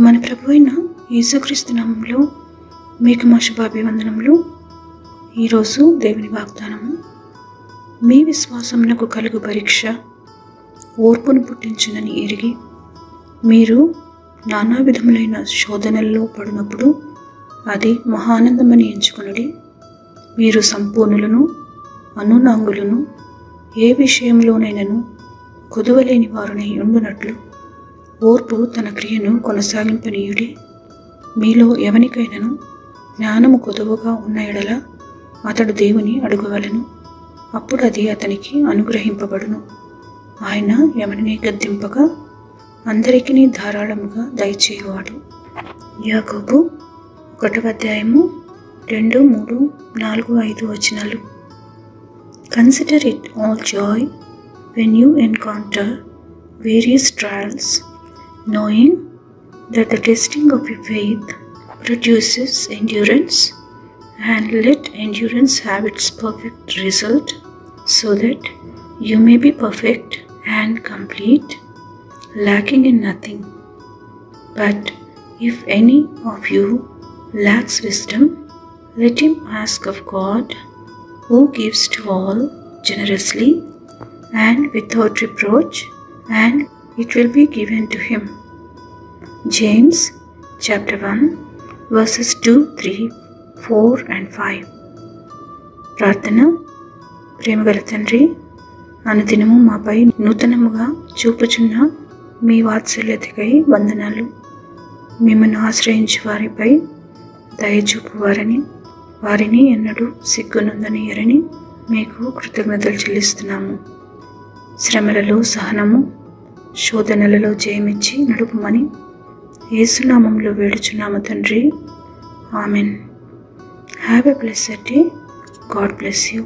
మన ప్రభు అయిన యేసుక్రీస్తు నామములో మీకు మా శుభాభివందనములు. ఈరోజు దేవుని వాగ్దానము, మీ విశ్వాసమునకు కలుగు పరీక్ష ఓర్పును పుట్టించునని ఎరిగి మీరు నానా విధములైన శోధనల్లో పడినప్పుడు అది మహానందమని ఎంచుకొనుడి. మీరు సంపూర్ణులను అనునాంగులను ఏ విషయంలోనైనను కొదువలేని వారునై ఉండునట్లు ఓర్పు తన క్రియను కొనసాగింపనీయుడి. మీలో ఎవనికైనను జ్ఞానము కొదువుగా ఉన్న ఎడల అతడు దేవుని అడుగవలెను, అప్పుడు అది అతనికి అనుగ్రహింపబడును. ఆయన ఎవరిని గద్దింపగా అందరికీ ధారాళముగా దయచేయువాడు. యాకోబు 1వ అధ్యాయము 2, 3, 4, 5 వచనాలు. Consider it all joy when you encounter various trials, knowing that the testing of your faith produces endurance, and let endurance have its perfect result, so that you may be perfect and complete, lacking in nothing. But if any of you lacks wisdom, let him ask of God, who gives to all generously and without reproach, and it will be given to him. James chapter 1 verses 2, 3, 4 and 5. ప్రార్థన. ప్రేమగల తండ్రి, అనుదినము మాపై నూతనముగా చూపుచున్న మీ వాత్సల్యతకై వందనాలు. మిమ్మల్ని ఆశ్రయించు వారిపై దయచూపువారని, వారిని ఎన్నడూ సిగ్గునందనీయరని మీకు కృతజ్ఞతలు చెల్లిస్తున్నాము. శ్రమలలో సహనము, శోధనలలో జయమిచ్చి నడుపుమని యేసునామములో వేడుచున్నాము తండ్రి. Amen. Have a blessed day. God bless you.